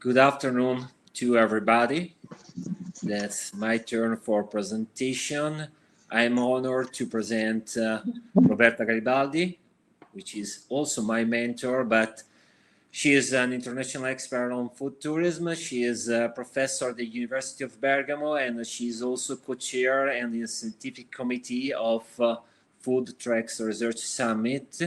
Good afternoon to everybody. That's my turn for presentation. I'm honored to present Roberta Garibaldi, which is also my mentor, but she is an international expert on food tourism. She is a professor at the University of Bergamo, and she is also co-chair and the scientific committee of FoodTreX Research Summit.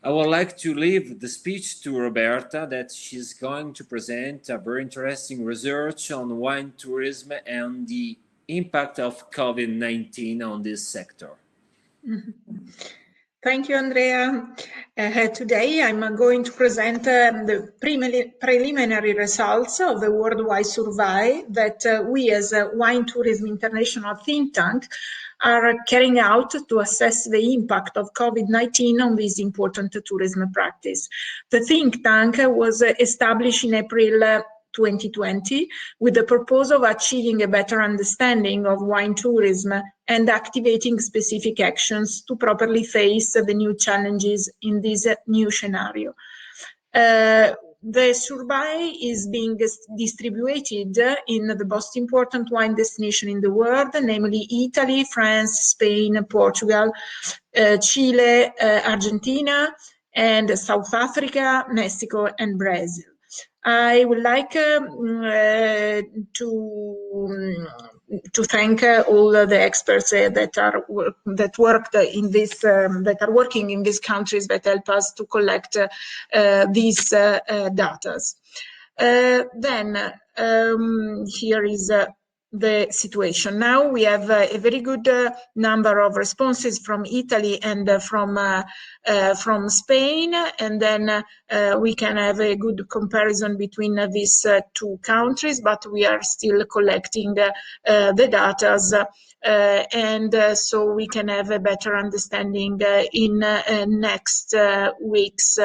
I would like to leave the speech to Roberta that she's going to present a very interesting research on wine tourism and the impact of COVID-19 on this sector. Thank you, Andrea. Today I'm going to present the preliminary results of the worldwide survey that we as a Wine Tourism International think tank are carrying out to assess the impact of COVID-19 on this important tourism practice. The think tank was established in April 2020 with the purpose of achieving a better understanding of wine tourism and activating specific actions to properly face the new challenges in this new scenario. The survey is being distributed in the most important wine destination in the world, namely Italy, France, Spain, Portugal, Chile, Argentina, and South Africa, Mexico, and Brazil. I would like to thank all the experts that worked in this that are working in these countries that help us to collect these data. Then here is the situation. Now we have a very good number of responses from Italy and from Spain, and then we can have a good comparison between these two countries, but we are still collecting the data, and so we can have a better understanding in next weeks.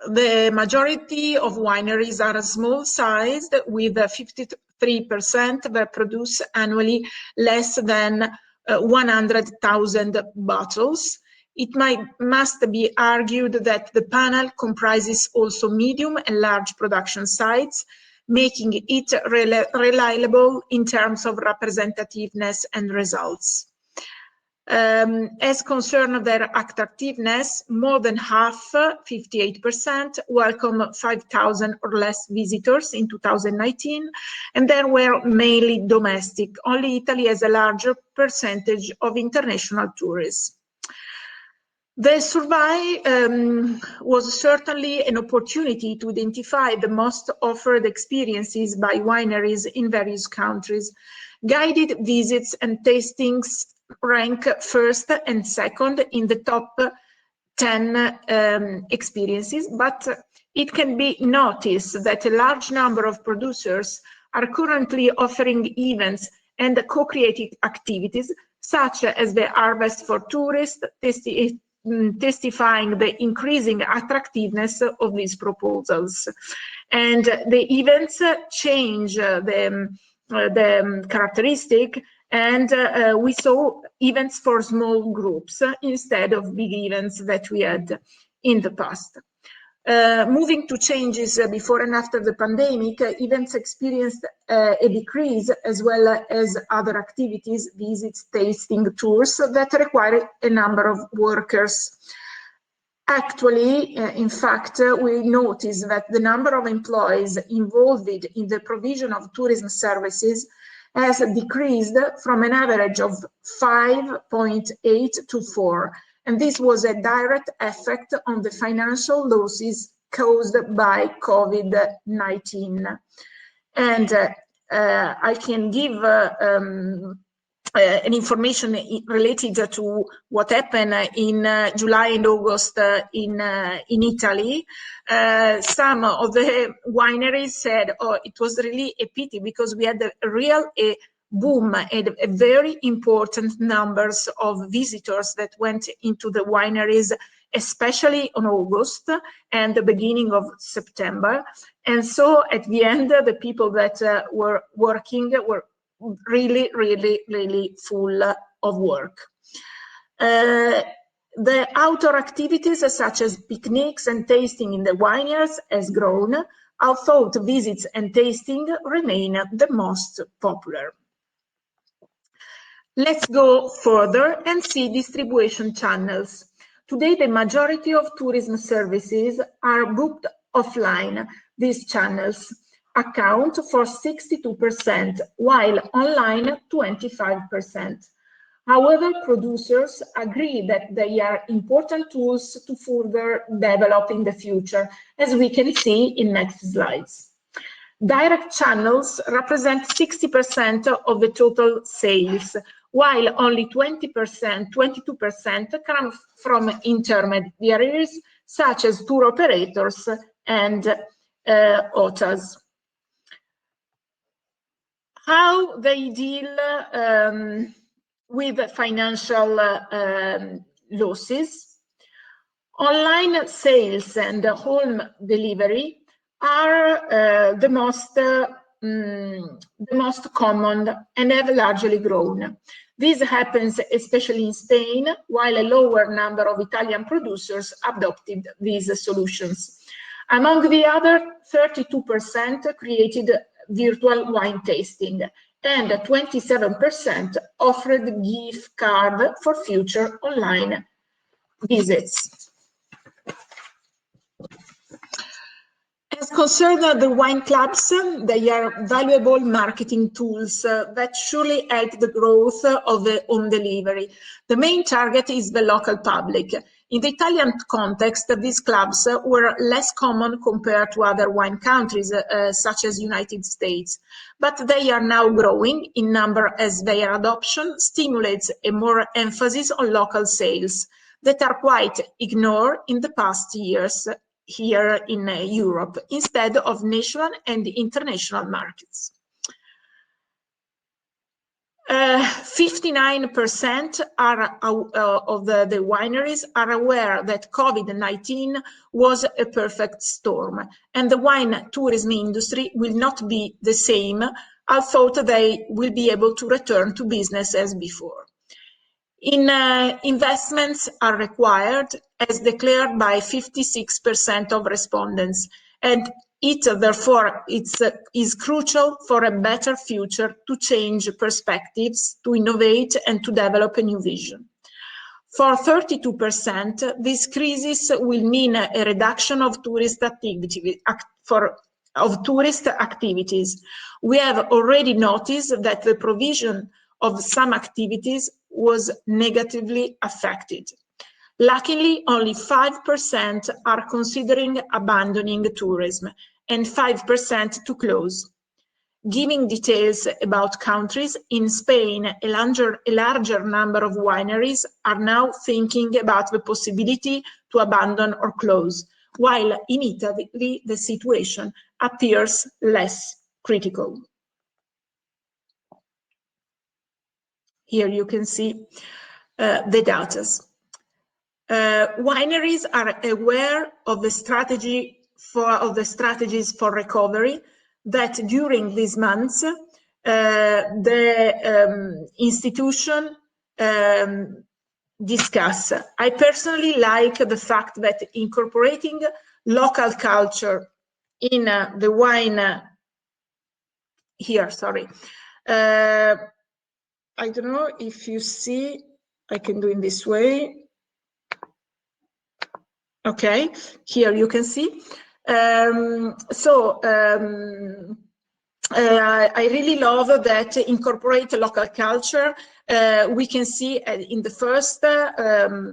The majority of wineries are small sized, with 53% that produce annually less than 100,000 bottles. It must be argued that the panel comprises also medium and large production sites, making it reliable in terms of representativeness and results. As concerned their attractiveness, more than half, 58%, welcome 5,000 or less visitors in 2019, and there were mainly domestic. Only Italy has a larger percentage of international tourists. The survey was certainly an opportunity to identify the most offered experiences by wineries in various countries. Guided visits and tastings rank first and second in the top 10 experiences, but it can be noticed that a large number of producers are currently offering events and co-creative activities, such as the Harvest for Tourists, testifying the increasing attractiveness of these proposals. And the events change the characteristic, and we saw events for small groups instead of big events that we had in the past. Moving to changes before and after the pandemic, events experienced a decrease, as well as other activities, visits, tasting, tours that require a number of workers. Actually, in fact, we notice that the number of employees involved in the provision of tourism services has decreased from an average of 5.8 to 4. And this was a direct effect on the financial losses caused by COVID-19. And I can give an information related to what happened in July and August in Italy. Some of the wineries said, oh, it was really a pity because we had a real boom and a very important numbers of visitors that went into the wineries, especially on August and the beginning of September. And so at the end, the people that were working were really full of work. The outdoor activities such as picnics and tasting in the vineyards has grown, although visits and tasting remain the most popular. Let's go further and see distribution channels. Today, the majority of tourism services are booked offline. These channels account for 62%, while online 25%. However, producers agree that they are important tools to further develop in the future, as we can see in next slides. Direct channels represent 60% of the total sales, while only 22% come from intermediaries, such as tour operators and hotels. How they deal with financial losses. Online sales and home delivery are the most common and have largely grown. This happens especially in Spain, while a lower number of Italian producers adopted these solutions. Among the other, 32% created virtual wine tasting, and 27% offered gift card for future online visits. As concerns the wine clubs, they are valuable marketing tools that surely help the growth of the home delivery. The main target is the local public. In the Italian context, these clubs were less common compared to other wine countries, such as United States, but they are now growing in number as their adoption stimulates a more emphasis on local sales that are quite ignored in the past years here in Europe, instead of national and international markets. 59% of the wineries are aware that COVID-19 was a perfect storm, and the wine tourism industry will not be the same, although they will be able to return to business as before. Investments are required, as declared by 56% of respondents, and therefore is crucial for a better future to change perspectives, to innovate, and to develop a new vision. For 32%, this crisis will mean a reduction of tourist activities. We have already noticed that the provision of some activities was negatively affected. Luckily, only 5% are considering abandoning tourism and 5% to close. Giving details about countries, in Spain, a larger number of wineries are now thinking about the possibility to abandon or close, while in Italy, the situation appears less critical. Here you can see the data. Wineries are aware of the strategies for recovery that during these months the institution discuss. I personally like the fact that incorporating local culture in the wine here, sorry. I don't know if you see, I can do in this way. Okay, here you can see. I really love that incorporate local culture. We can see in the first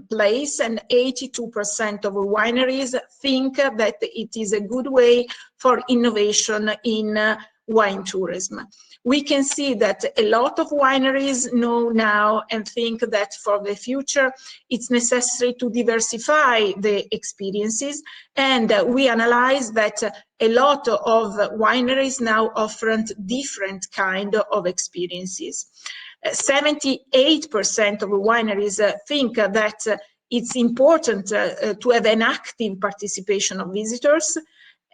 place, and 82% of wineries think that it is a good way for innovation in wine tourism. We can see that a lot of wineries know now and think that for the future it's necessary to diversify the experiences, and we analyze that a lot of wineries now offer different kind of experiences. 78% of wineries think that it's important to have an active participation of visitors,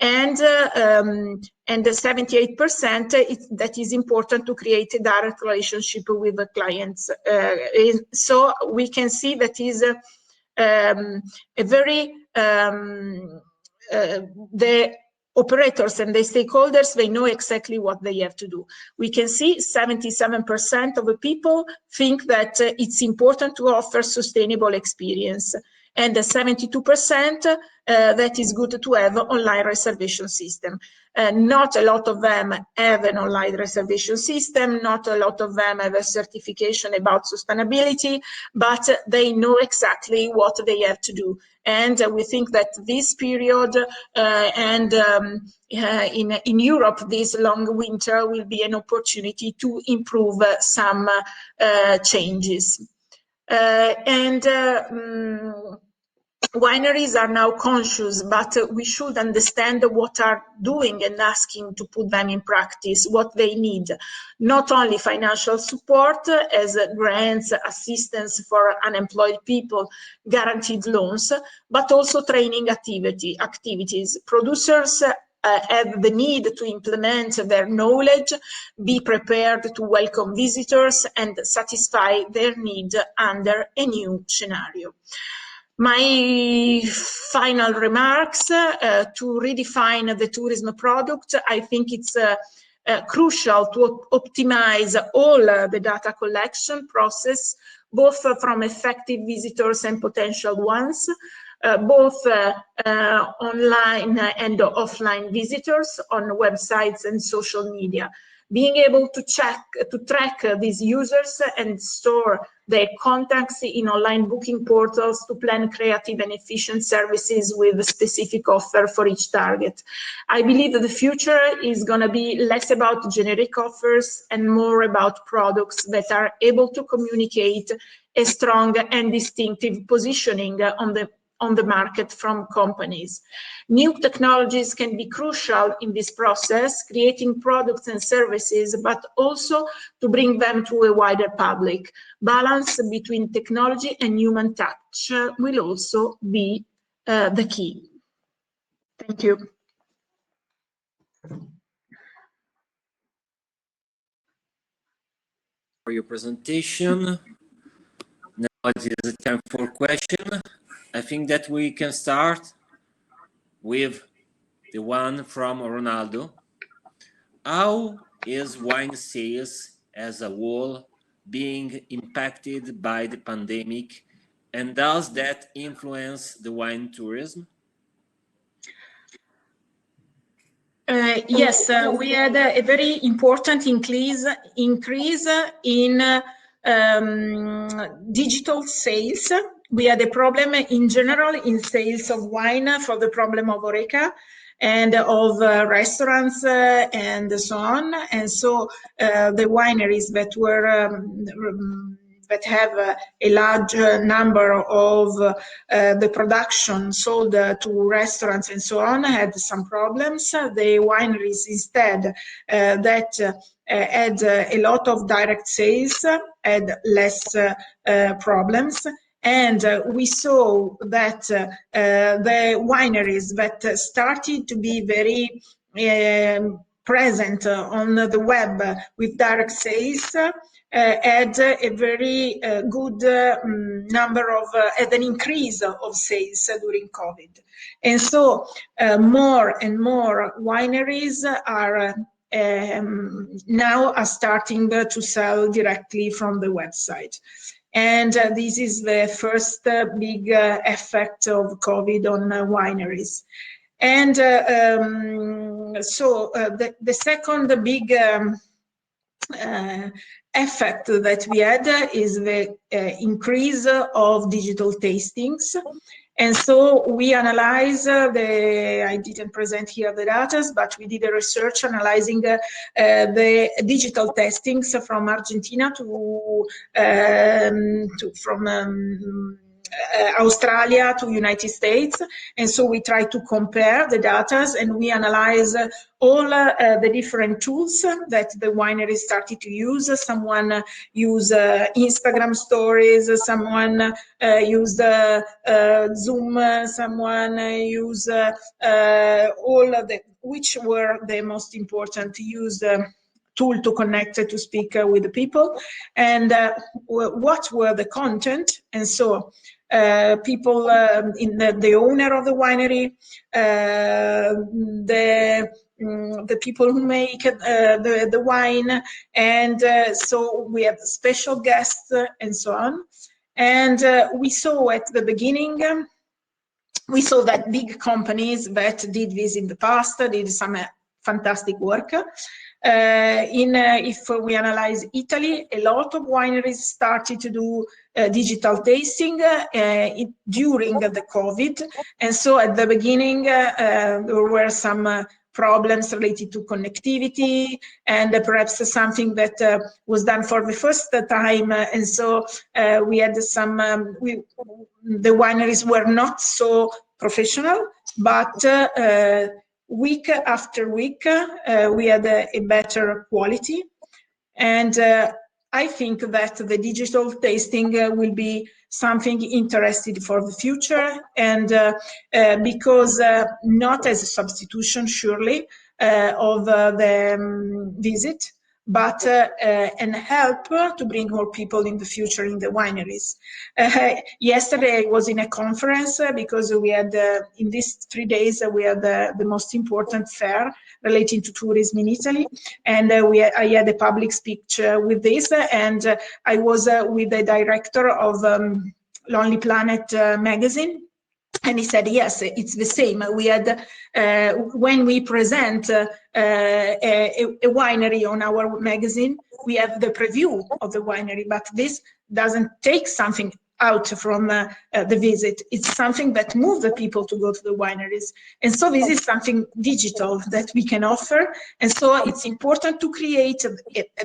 and 78% that is important to create a direct relationship with the clients. So we can see that is a very the operators and the stakeholders, they know exactly what they have to do. We can see 77% of the people think that it's important to offer sustainable experience, and 72% that is good to have online reservation system. Not a lot of them have an online reservation system, not a lot of them have a certification about sustainability, but they know exactly what they have to do. And we think that this period in Europe, this long winter will be an opportunity to improve some changes. Wineries are now conscious, but we should understand what are doing and asking to put them in practice, what they need. Not only financial support as grants, assistance for unemployed people, guaranteed loans, but also training activities. Producers have the need to implement their knowledge, be prepared to welcome visitors, and satisfy their need under a new scenario. My final remarks, to redefine the tourism product, I think it's crucial to optimize all the data collection process, both from effective visitors and potential ones, both online and offline visitors on websites and social media. Being able to track these users and store their contacts in online booking portals to plan creative and efficient services with a specific offer for each target. I believe that the future is going to be less about generic offers and more about products that are able to communicate a strong and distinctive positioning on the market from companies. New technologies can be crucial in this process, creating products and services, but also to bring them to a wider public. Balance between technology and human touch will also be the key. Thank you. For your presentation. Now it is time for question. I think that we can start with the one from Ronaldo. How is wine sales as a whole being impacted by the pandemic, and does that influence the wine tourism? Yes, we had a very important increase in digital sales. We had a problem in general in sales of wine for the problem of HoReCa and of restaurants and so on. And so the wineries that were that have a large number of the production sold to restaurants and so on had some problems. The wineries instead that had a lot of direct sales had less problems. And we saw that the wineries that started to be very present on the web with direct sales had a very good number of, had an increase of sales during COVID. And so more and more wineries are now are starting to sell directly from the website. And this is the first big effect of COVID on wineries. And so the second big effect that we had is the increase of digital tastings. And so we analyze I didn't present here the data, but we did a research analyzing the digital tastings from Argentina from Australia to United States. And so we try to compare the data and we analyze all the different tools that the winery started to use. Someone used Instagram stories, someone used Zoom, someone used all of the, which were the most important to use tool to connect, to speak with the people, and what were the content. And so people, in the owner of the winery, the people who make the wine, and so we have special guests and so on. And we saw at the beginning, we saw that big companies that did this in the past did some fantastic work. If we analyze Italy, a lot of wineries started to do digital tasting during the COVID. And so at the beginning, there were some problems related to connectivity, and perhaps something that was done for the first time. And so we had some, the wineries were not so professional, but week after week, we had a better quality. And I think that the digital tasting will be something interesting for the future, and because not as a substitution, surely, of the visit, but and help to bring more people in the future in the wineries. Yesterday I was in a conference because we had, in these 3 days, we had the most important fair relating to tourism in Italy, and I had a public speech with this, and I was with the director of Lonely Planet magazine. And he said, yes, it's the same. We had, when we present a winery on our magazine, we have the preview of the winery, but this doesn't take something out from the visit. It's something that moves the people to go to the wineries. And so this is something digital that we can offer. And so it's important to create a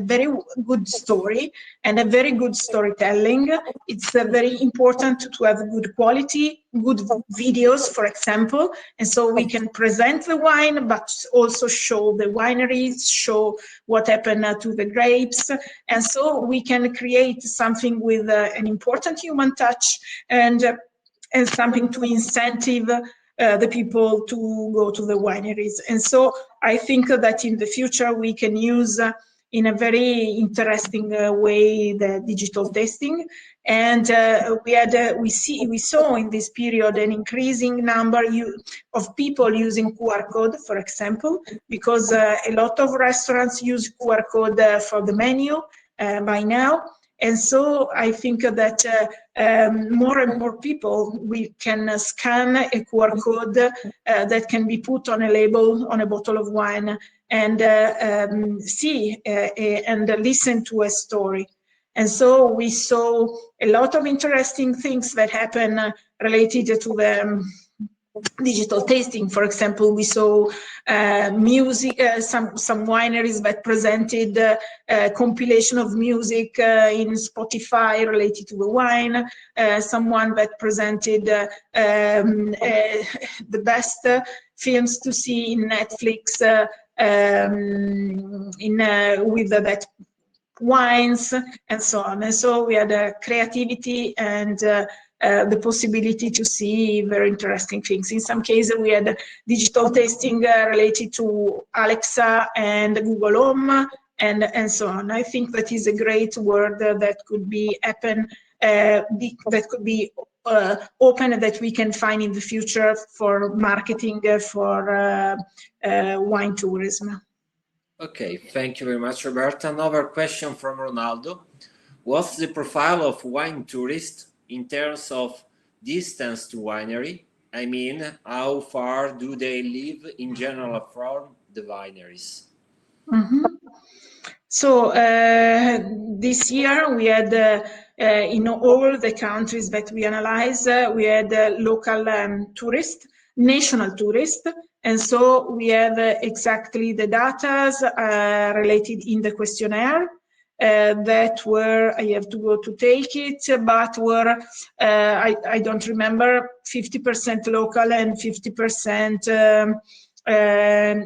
very good story and a very good storytelling. It's very important to have good quality, good videos, for example. And so we can present the wine, but also show the wineries, show what happened to the grapes. And so we can create something with an important human touch, and something to incentive the people to go to the wineries. And so I think that in the future we can use in a very interesting way the digital tasting. And we saw in this period an increasing number of people using QR code, for example, because a lot of restaurants use QR code for the menu by now. And so I think that more and more people, we can scan a QR code that can be put on a label on a bottle of wine, and see and listen to a story. And so we saw a lot of interesting things that happen related to the digital tasting. For example, we saw music, some wineries that presented a compilation of music in Spotify related to the wine, someone that presented the best films to see in Netflix with that wines and so on. And so we had creativity and the possibility to see very interesting things. In some cases, we had digital tasting related to Alexa and Google Home and so on. I think that is a great word that could be happen, that could be open, that we can find in the future for marketing for wine tourism. Okay, thank you very much, Roberta. Another question from Ronaldo. What's the profile of wine tourists in terms of distance to winery? I mean, how far do they live in general from the wineries? Mm-hmm. So this year we had, in all the countries that we analyzed, we had local tourists, national tourists, and so we have exactly the data related in the questionnaire that were, I have to go to take it, but were, I don't remember, 50% local and 50%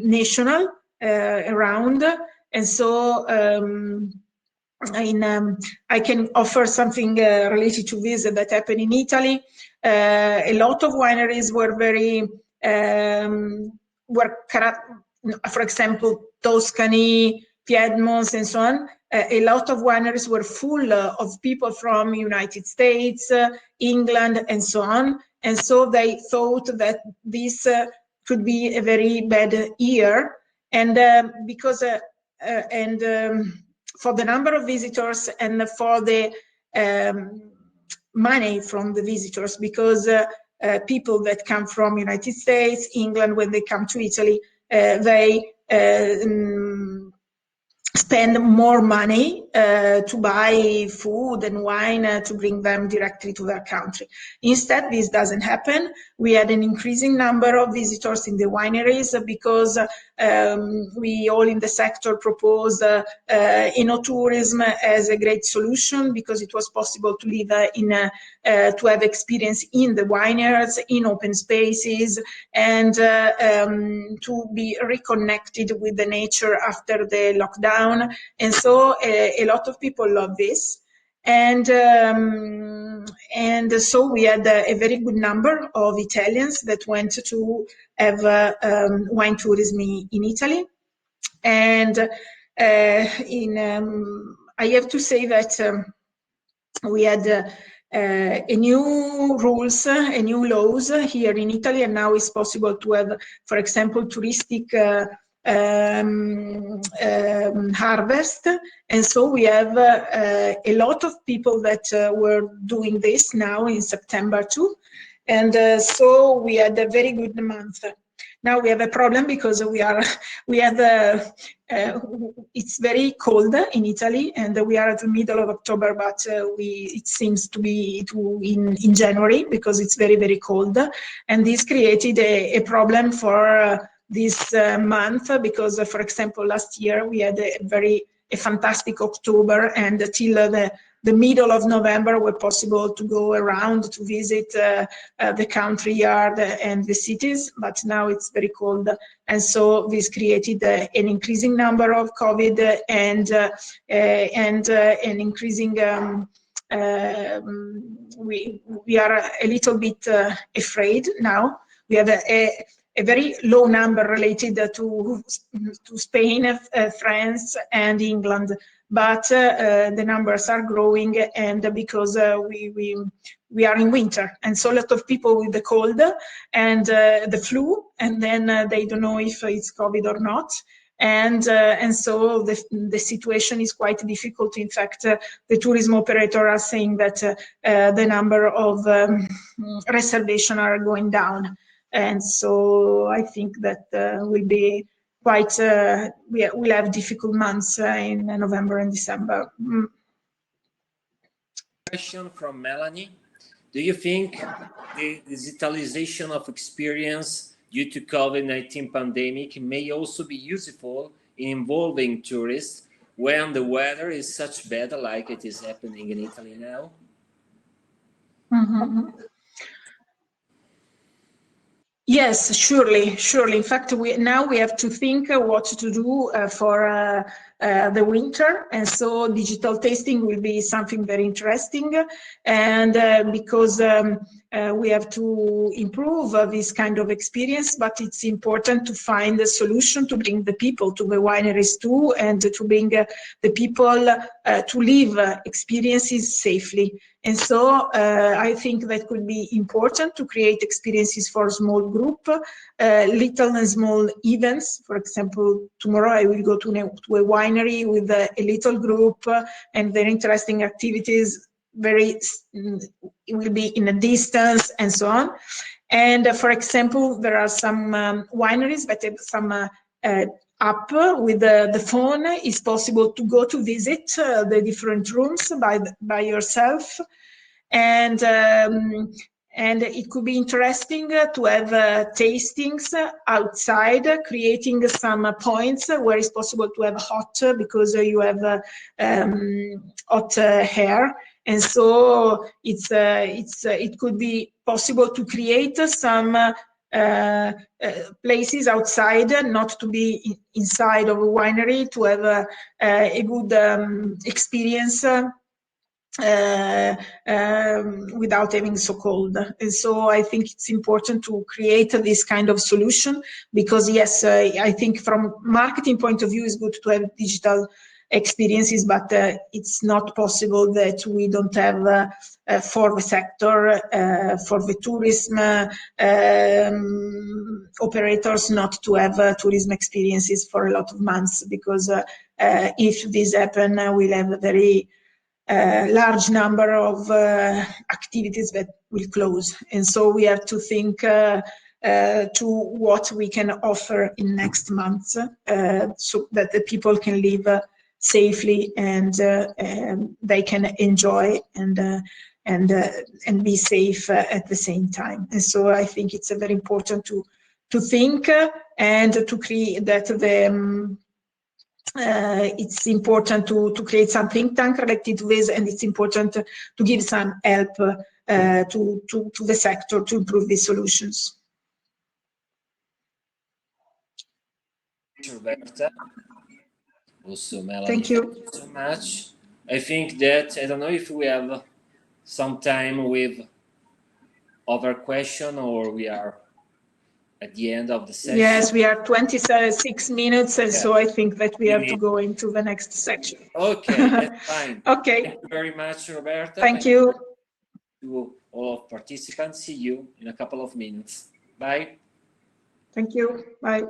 national around. And so I can offer something related to this that happened in Italy. A lot of wineries were very, for example, Tuscany, Piedmont, and so on. a lot of wineries were full of people from United States, England, and so on. And so they thought that this could be a very bad year. And because for the number of visitors and for the money from the visitors, because people that come from United States, England, when they come to Italy, they spend more money to buy food and wine to bring them directly to their country. Instead, this doesn't happen. We had an increasing number of visitors in the wineries because we all in the sector proposed eno-tourism as a great solution, because it was possible to live to have experience in the vineyards, in open spaces, and to be reconnected with the nature after the lockdown. And so a lot of people love this. And so we had a very good number of Italians that went to have wine tourism in Italy. And I have to say that we had a new rules, a new laws here in Italy, and now it's possible to have, for example, touristic harvest. And so we have a lot of people that were doing this now in September too. And so we had a very good month. Now we have a problem because it's very cold in Italy, and we are at the middle of October, but it seems to be in January, because it's very, very cold. And this created a problem for this month, because, for example, last year we had a fantastic October, and till the middle of November were possible to go around to visit the country yard and the cities, but now it's very cold. And so this created an increasing number of COVID and an increasing, we are a little bit afraid now. We have a very low number related to Spain, France, and England, but the numbers are growing, and because we are in winter, and so a lot of people with the cold and the flu, and then they don't know if it's COVID or not. And so the situation is quite difficult. In fact, the tourism operator are saying that the number of reservations are going down. And so I think that will be quite, we'll have difficult months in November and December. Question from Melanie. Do you think the digitalization of experience due to COVID-19 pandemic may also be useful in involving tourists when the weather is such bad like it is happening in Italy now? Mm-hmm. Yes, surely. In fact, now we have to think what to do for the winter, and so digital tasting will be something very interesting, and because we have to improve this kind of experience, but it's important to find a solution to bring the people to the wineries too, and to bring the people to live experiences safely. And so I think that could be important to create experiences for small group, little and small events. For example, tomorrow I will go to a winery with a little group and very interesting activities. It will be in a distance and so on. And for example, there are some wineries that have some app with the phone. It's possible to go to visit the different rooms by yourself, and it could be interesting to have tastings outside, creating some points where it's possible to have hot, because you have hot hair, and so it could be possible to create some places outside, not to be inside of a winery, to have a good experience without having so cold. And so I think it's important to create this kind of solution, because yes, I think from marketing point of view, it's good to have digital experiences, but it's not possible that we don't have for the sector, for the tourism operators, not to have tourism experiences for a lot of months, because if this happens, we'll have a very large number of activities that will close. And so we have to think to what we can offer in next months, so that the people can live safely and they can enjoy and be safe at the same time. And so I think it's very important to think and to create that it's important to create some think tank related to this, and it's important to give some help to the sector to improve these solutions. Roberta. Also, Melanie, thank you so much. I think that, I don't know if we have some time with other question, or we are at the end of the session. Yes, we are 26 minutes, and so I think that we have to go into the next section. Okay, that's fine. Okay. Thank you very much, Roberta. Thank you. To all participants. See you in a couple of minutes. Bye. Thank you. Bye.